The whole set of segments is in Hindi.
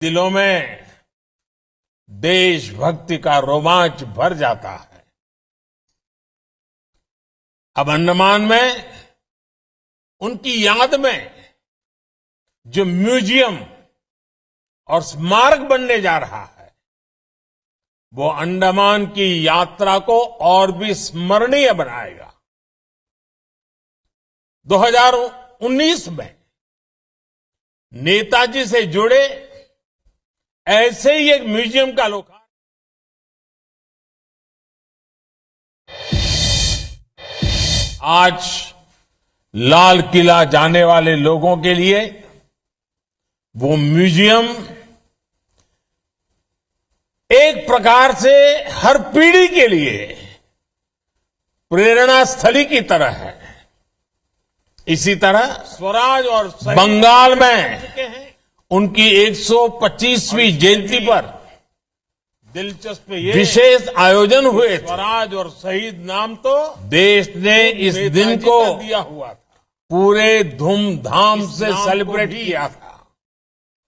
दिलों में देशभक्ति का रोमांच भर जाता है। अब अंडमान में उनकी याद में जो म्यूजियम और स्मारक बनने जा रहा है, वो अंडमान की यात्रा को और भी स्मरणीय बनाएगा। 2019 में नेताजी से जुड़े ऐसे ही एक म्यूजियम का लोकार्पण आज लाल किला जाने वाले लोगों के लिए वो म्यूजियम एक प्रकार से हर पीढ़ी के लिए प्रेरणा स्थली की तरह है। इसी तरह स्वराज और बंगाल में उनकी 125वीं जयंती पर दिलचस्प विशेष आयोजन हुए। स्वराज और शहीद नाम तो देश ने इस दिन को दिया हुआ था, पूरे धूमधाम से सेलिब्रेट किया था।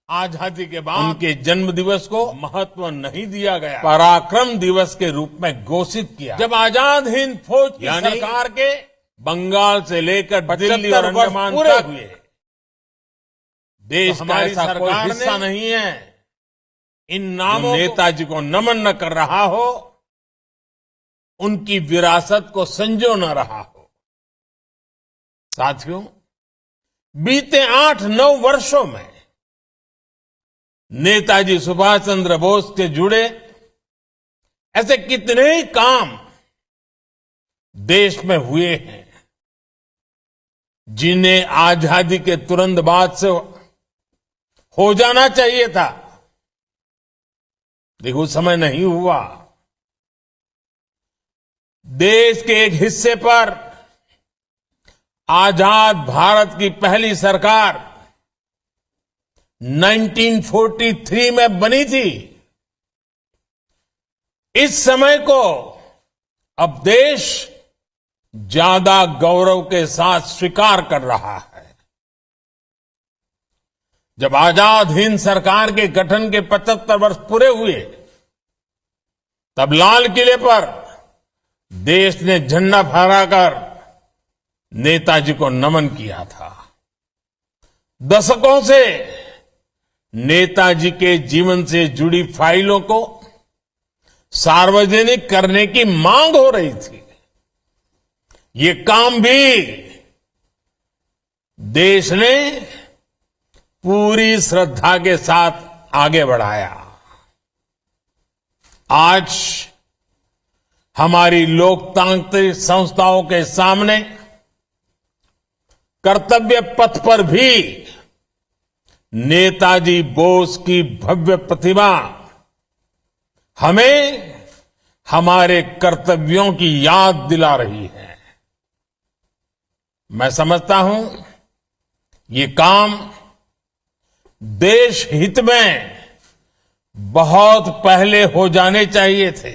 आजादी के बाद उनके जन्म दिवस को महत्व नहीं दिया गया, पराक्रम दिवस के रूप में घोषित किया। जब आजाद हिंद फौज की सरकार के बंगाल से लेकर दिल्ली और अंडमान पूरे हुए, देश का ऐसा कोई हिस्सा नहीं है इन नामों नेताजी को नमन न कर रहा हो, उनकी विरासत को संजो न रहा हो। साथियों, बीते 8-9 वर्षों में नेताजी सुभाष चंद्र बोस से जुड़े ऐसे कितने ही काम देश में हुए हैं जिन्हें आजादी के तुरंत बाद से हो जाना चाहिए था, लेकिन उस समय नहीं हुआ। देश के एक हिस्से पर आजाद भारत की पहली सरकार 1943 में बनी थी। इस समय को अब देश ज्यादा गौरव के साथ स्वीकार कर रहा है। जब आजाद हिंद सरकार के गठन के 75 वर्ष पूरे हुए, तब लाल किले पर देश ने झंडा फहराकर नेताजी को नमन किया था। दशकों से नेताजी के जीवन से जुड़ी फाइलों को सार्वजनिक करने की मांग हो रही थी। ये काम भी देश ने पूरी श्रद्धा के साथ आगे बढ़ाया। आज हमारी लोकतांत्रिक संस्थाओं के सामने कर्तव्य पथ पर भी नेताजी बोस की भव्य प्रतिमा हमें हमारे कर्तव्यों की याद दिला रही है। मैं समझता हूं ये काम देश हित में बहुत पहले हो जाने चाहिए थे,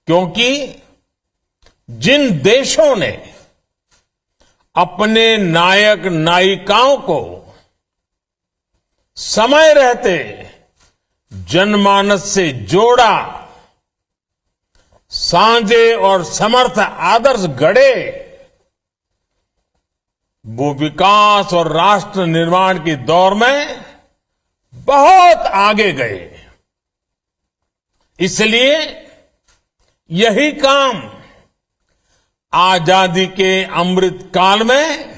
क्योंकि जिन देशों ने अपने नायक नायिकाओं को समय रहते जनमानस से जोड़ा, साझे और समर्थ आदर्श गढ़े, वो विकास और राष्ट्र निर्माण की दौर में बहुत आगे गए। इसलिए यही काम आजादी के अमृत काल में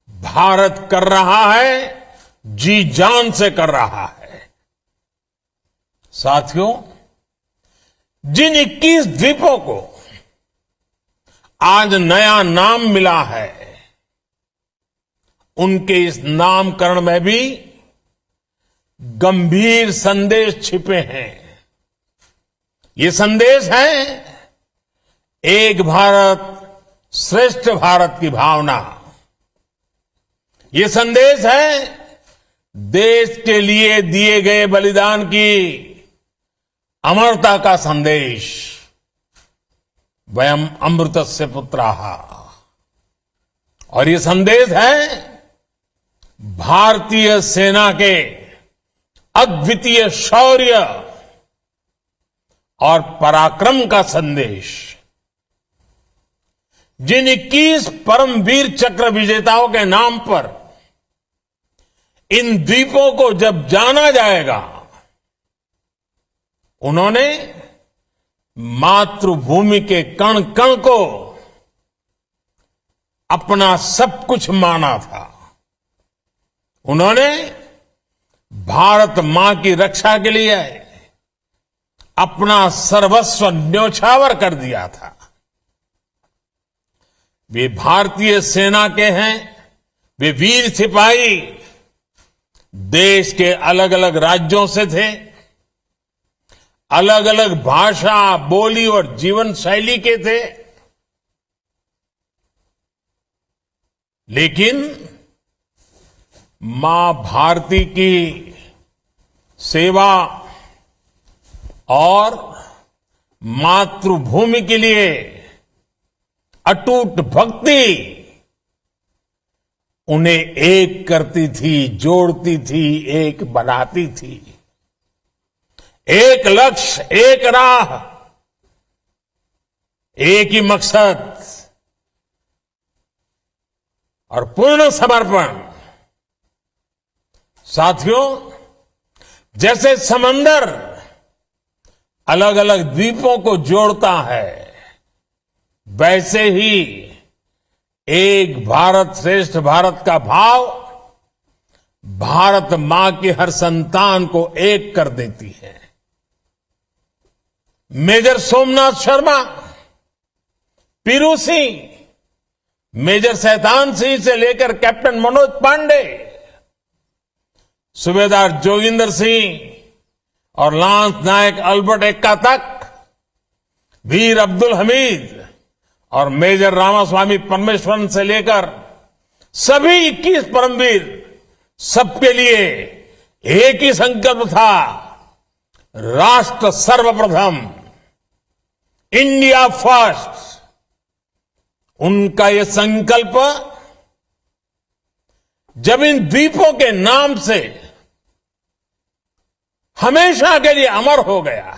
भारत कर रहा है, जी जान से कर रहा है। साथियों, जिन 21 द्वीपों को आज नया नाम मिला है, उनके इस नामकरण में भी गंभीर संदेश छिपे हैं। ये संदेश है एक भारत श्रेष्ठ भारत की भावना। ये संदेश है देश के लिए दिए गए बलिदान की अमरता का संदेश। वयम अमृतस्य पुत्राः। और ये संदेश है भारतीय सेना के अद्वितीय शौर्य और पराक्रम का संदेश। जिन 21 परमवीर चक्र विजेताओं के नाम पर इन द्वीपों को जब जाना जाएगा, उन्होंने मातृभूमि के कण कण को अपना सब कुछ माना था। उन्होंने भारत मां की रक्षा के लिए अपना सर्वस्व न्योछावर कर दिया था। वे भारतीय सेना के हैं, वे वीर सिपाही देश के अलग अलग राज्यों से थे, अलग अलग भाषा, बोली और जीवन शैली के थे, लेकिन मां भारती की सेवा और मातृभूमि के लिए अटूट भक्ति उन्हें एक करती थी, जोड़ती थी, एक बनाती थी। एक लक्ष्य, एक राह, एक ही मकसद और पूर्ण समर्पण। साथियों, जैसे समंदर अलग अलग द्वीपों को जोड़ता है, वैसे ही एक भारत श्रेष्ठ भारत का भाव भारत मां की हर संतान को एक कर देती है। मेजर सोमनाथ शर्मा, पीरू सिंह, मेजर शैतान सिंह से लेकर कैप्टन मनोज पांडे, सूबेदार जोगिंदर सिंह और लांस नायक अल्बर्ट एक्का तक, वीर अब्दुल हमीद और मेजर रामास्वामी परमेश्वरन से लेकर सभी 21 परमवीर, सबके लिए एक ही संकल्प था, राष्ट्र सर्वप्रथम, इंडिया फर्स्ट। उनका यह संकल्प जब इन द्वीपों के नाम से हमेशा के लिए अमर हो गया है।